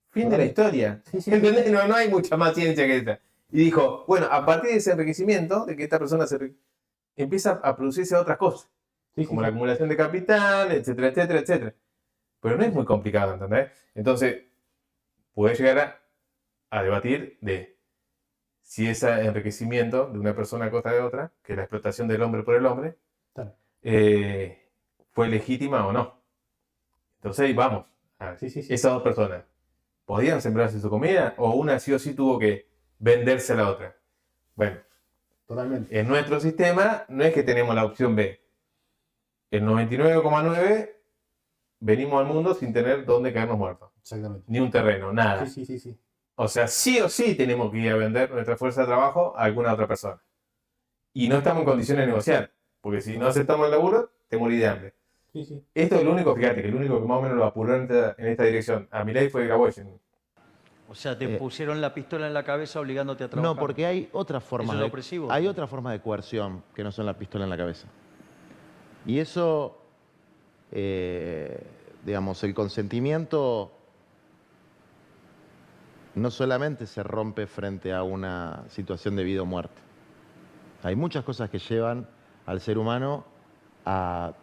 Fin de la historia. Sí. ¿Entendés? No hay mucha más ciencia que esta. Y dijo, bueno, a partir de ese enriquecimiento, de que esta persona empieza a producirse otras cosas, como la acumulación de capital, etcétera. Pero no es muy complicado, ¿entendés? Entonces, puedes llegar a debatir de si ese enriquecimiento de una persona a costa de otra, que es la explotación del hombre por el hombre, fue legítima o no. Entonces ahí vamos. Esas dos personas, ¿podían sembrarse su comida o una sí o sí tuvo que venderse a la otra? Bueno, totalmente. En nuestro sistema no es que tenemos la opción B. El 99,9 venimos al mundo sin tener dónde caernos muertos. Exactamente. Ni un terreno, nada. Sí. O sea, sí o sí tenemos que ir a vender nuestra fuerza de trabajo a alguna otra persona. Y no estamos en condiciones de negociar. Porque si no aceptamos el laburo, te morís de hambre. Sí. Esto es lo único, fíjate, que el único que más o menos lo apuró en esta dirección. A Milei fue Grabois. O sea, te pusieron la pistola en la cabeza obligándote a trabajar. No, porque hay otras formas ¿Eso es opresivo? hay otras formas de coerción que no son la pistola en la cabeza. Y eso, digamos, el consentimiento no solamente se rompe frente a una situación de vida o muerte. Hay muchas cosas que llevan al ser humano a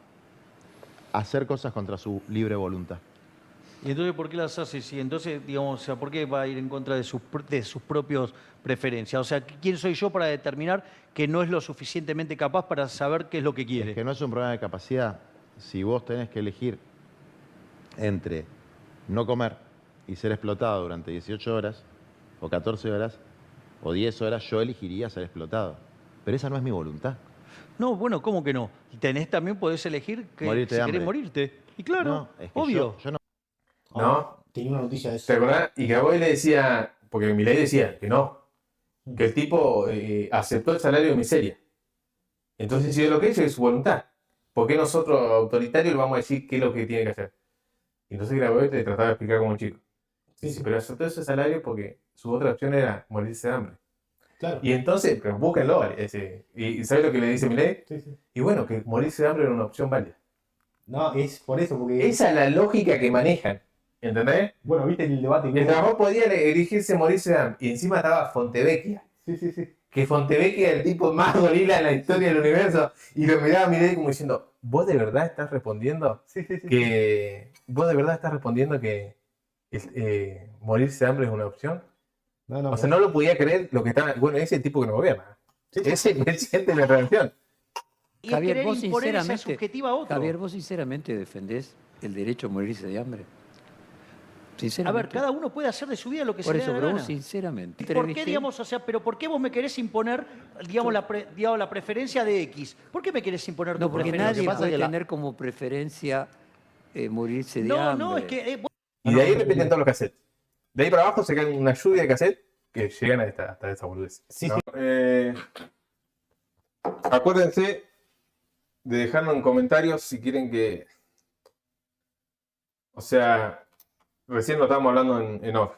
hacer cosas contra su libre voluntad. ¿Y entonces por qué las hace? Sí, entonces, digamos, o sea, ¿por qué va a ir en contra de sus propias preferencias? O sea, ¿quién soy yo para determinar que no es lo suficientemente capaz para saber qué es lo que quiere? Es que no es un problema de capacidad. Si vos tenés que elegir entre no comer y ser explotado durante 18 horas, o 14 horas, o 10 horas, yo elegiría ser explotado. Pero esa no es mi voluntad. No, bueno, ¿cómo que no? Podés elegir que Morirte si de querés hambre. morirte. Y claro, No, es que obvio. yo no. ¿No? Tenía una noticia de eso. ¿Te acordás? Y Grabois le decía, porque Milei decía que no, que el tipo aceptó el salario de miseria. Entonces, si es lo que es su voluntad. ¿Por qué nosotros, autoritarios, le vamos a decir qué es lo que tiene que hacer? Y entonces Grabois te trataba de explicar como un chico. Sí. Pero aceptó ese salario porque su otra opción era morirse de hambre. Claro. Y entonces, pero búsquenlo. ¿Y sabes lo que le dice Milei? Sí. Y bueno, que morirse de hambre era una opción válida. No, es por eso, porque... Esa es la lógica que manejan. ¿Entendés? Bueno, viste el debate. El trabajo podía elegirse morirse de hambre. Y encima estaba Fontevecchia. Sí. Que Fontevecchia es el tipo más gorila en la historia del universo. Y lo miraba a Milei como diciendo, ¿vos de verdad estás respondiendo que morirse de hambre es una opción? No, O sea, no lo podía creer lo que estaba... Bueno, ese es el tipo que no gobierna. Es el presidente de la reacción. Y es querer imponer esa subjetiva a otro. Javier, ¿vos sinceramente defendés el derecho a morirse de hambre? A Sinceramente. ver, cada uno puede hacer de su vida lo que Por se eso, le dé pero la vos gana. sinceramente. ¿Por qué, digamos, o sea, pero por qué vos me querés imponer, digamos, la preferencia de X? ¿Por qué me querés imponer No, tu porque preferencia? nadie Pasa puede que la- tener como preferencia morirse de No, hambre. no, es que... Y de ahí repiten todos los cassettes. De ahí para abajo se cae una lluvia de cassettes que llegan hasta esa boludez. Sí, ¿no? Acuérdense de dejarnos en comentarios si quieren que... O sea, recién lo estábamos hablando en off.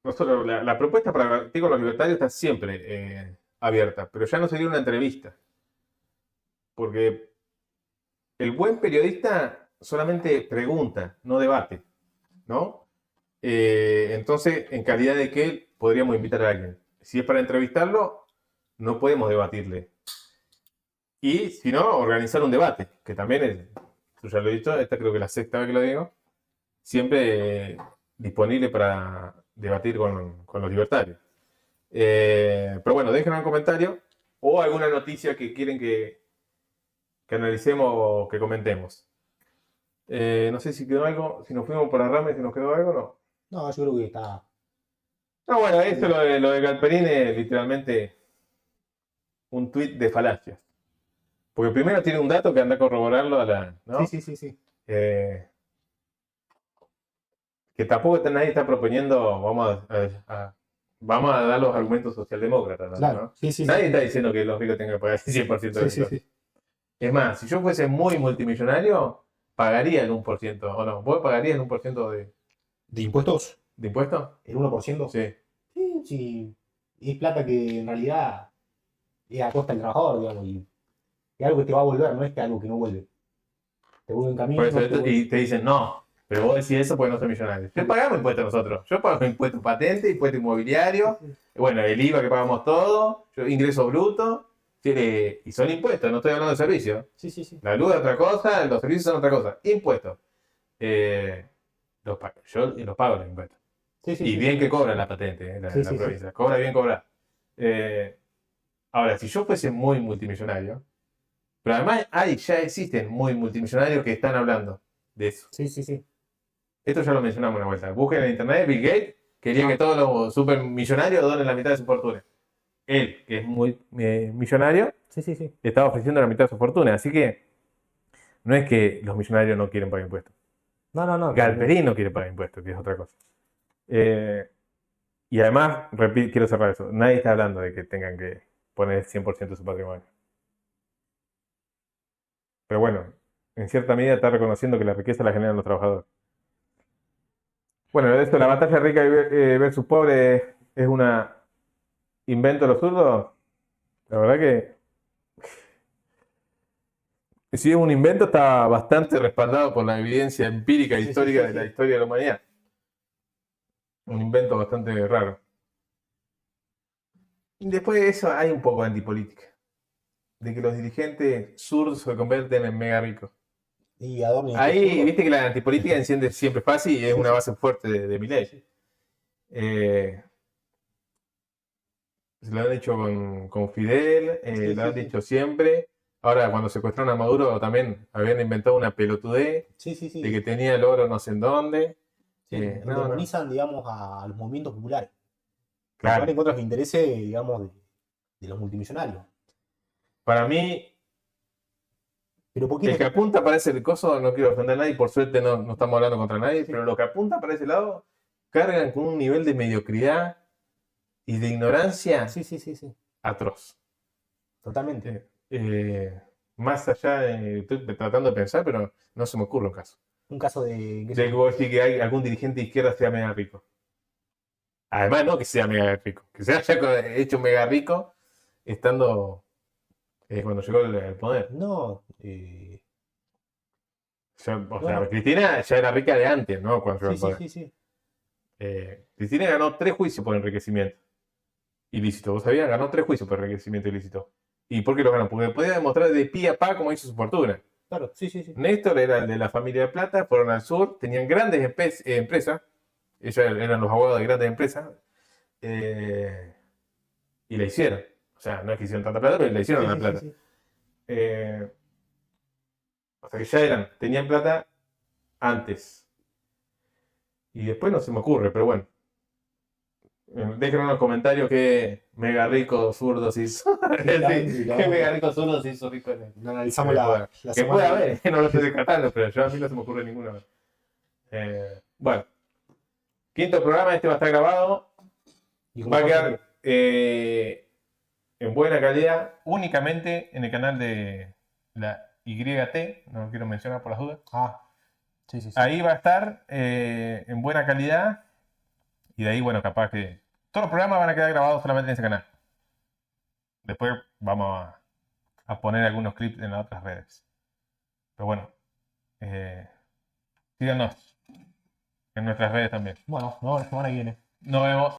Nosotros, la propuesta para debatir con los libertarios está siempre abierta, pero ya no sería una entrevista. Porque el buen periodista solamente pregunta, no debate, ¿no? Entonces, en calidad de que podríamos invitar a alguien. Si es para entrevistarlo, no podemos debatirle. Y si no, organizar un debate, que también es, yo ya lo he dicho, esta creo que es la sexta vez que lo digo, siempre disponible para debatir con los libertarios. Pero bueno, déjenos un comentario o alguna noticia que quieren que analicemos o que comentemos. No sé si quedó algo, si nos fuimos por la rama y si nos quedó algo, no. No, yo creo que está. No, bueno, esto lo de Galperín es literalmente un tuit de falacias. Porque primero tiene un dato que anda a corroborarlo a la. ¿no? Sí. Que tampoco nadie está proponiendo, vamos a dar los argumentos socialdemócratas, ¿no? Claro, sí. Nadie está diciendo que los ricos tengan que pagar el 100% de Sí. impuestos. Es más, si yo fuese muy multimillonario, pagaría el 1%, ¿o no? ¿Vos pagarías el 1% ¿De impuestos? de impuestos? ¿El 1%? Sí. Sí. Es plata que en realidad es a costa del trabajador, digamos, y es algo que te va a volver, no es que algo que no vuelve. Te vuelve en camino. Por eso, y te dicen, no, pero vos decís eso porque no sos millonario. Yo pagamos impuestos nosotros. Yo pago impuestos patente, impuesto inmobiliario, bueno, el IVA que pagamos todo, ingreso bruto, y son impuestos, no estoy hablando de servicios. Sí. La luz es otra cosa, los servicios son otra cosa. Impuestos. Yo los pago los impuestos. Y bien que cobra la patente, la provincia. Cobra bien cobrar. Ahora, si yo fuese muy multimillonario, pero además ya existen muy multimillonarios que están hablando de eso. Sí. Esto ya lo mencionamos una vuelta. Busquen en internet, Bill Gates quería que todos los supermillonarios donen la mitad de su fortuna. Él, que es muy millonario, Sí. estaba ofreciendo la mitad de su fortuna. Así que no es que los millonarios no quieren pagar impuestos. No. Galperín no quiere pagar impuestos, que es otra cosa. Y además, quiero cerrar eso, nadie está hablando de que tengan que poner 100% de su patrimonio. Pero bueno, en cierta medida está reconociendo que la riqueza la generan los trabajadores. Bueno, esto, la batalla rica versus pobre es una invento de los zurdos. La verdad que si es un invento está bastante respaldado por la evidencia empírica e histórica de la historia de la humanidad. Un invento bastante raro. Y después de eso hay un poco de antipolítica. De que los dirigentes zurdos se convierten en mega ricos. Y Adorno. Ahí, viste que la antipolítica enciende siempre fácil y es una base fuerte de Milei. Se lo han hecho con Fidel, lo han dicho siempre. Ahora, cuando secuestraron a Maduro, también habían inventado una pelotudez de que tenía el oro no sé en dónde. Demonizan, digamos, a los movimientos populares. Claro. Van en contra de los intereses, digamos, de los multimillonarios. Para mí, Pero ¿por qué el que apunta para ese coso, no quiero ofender a nadie, por suerte no estamos hablando contra nadie, pero lo que apunta para ese lado, cargan con un nivel de mediocridad y de ignorancia Sí. atroz. Totalmente. Más allá, estoy tratando de pensar, pero no se me ocurre un caso. Un caso de De que vos decís que hay algún dirigente de izquierda sea mega rico. Además, no que sea mega rico, que se haya hecho mega rico estando cuando llegó al poder. No. sea, Cristina ya era rica de antes, ¿no? Cuando llegó al poder. Sí. Cristina ganó 3 juicios por enriquecimiento ilícito. ¿Vos sabías? Ganó 3 juicios por enriquecimiento ilícito. ¿Y por qué lo ganó? Porque podía demostrar de pie a pa cómo hizo su fortuna. Claro, sí. Néstor era el de la familia de Plata, fueron al sur, tenían grandes empresas, ellos eran los abogados de grandes empresas, y la hicieron. O sea, no es que hicieron tanta plata, pero la hicieron la plata. Sí. O O sea que ya tenían plata antes. Y después no se me ocurre, pero bueno. Déjenme en los comentarios qué mega rico zurdo se hizo. Sí, qué mega rico zurdo se hizo rico en el. Lo analizamos la Que semana puede que viene. haber, no lo estoy descartando, pero yo a mí no se me ocurre ninguno. Bueno, quinto programa, este va a estar grabado. Y como Va a cosa quedar en buena calidad, únicamente en el canal de la YT, no lo quiero mencionar por las dudas. sí, sí, sí. Ahí va a estar en buena calidad. Y de ahí, bueno, capaz que todos los programas van a quedar grabados solamente en ese canal. Después vamos a poner algunos clips en las otras redes. Pero bueno, síganos en nuestras redes también. Bueno, nos vemos la semana que viene. Nos vemos.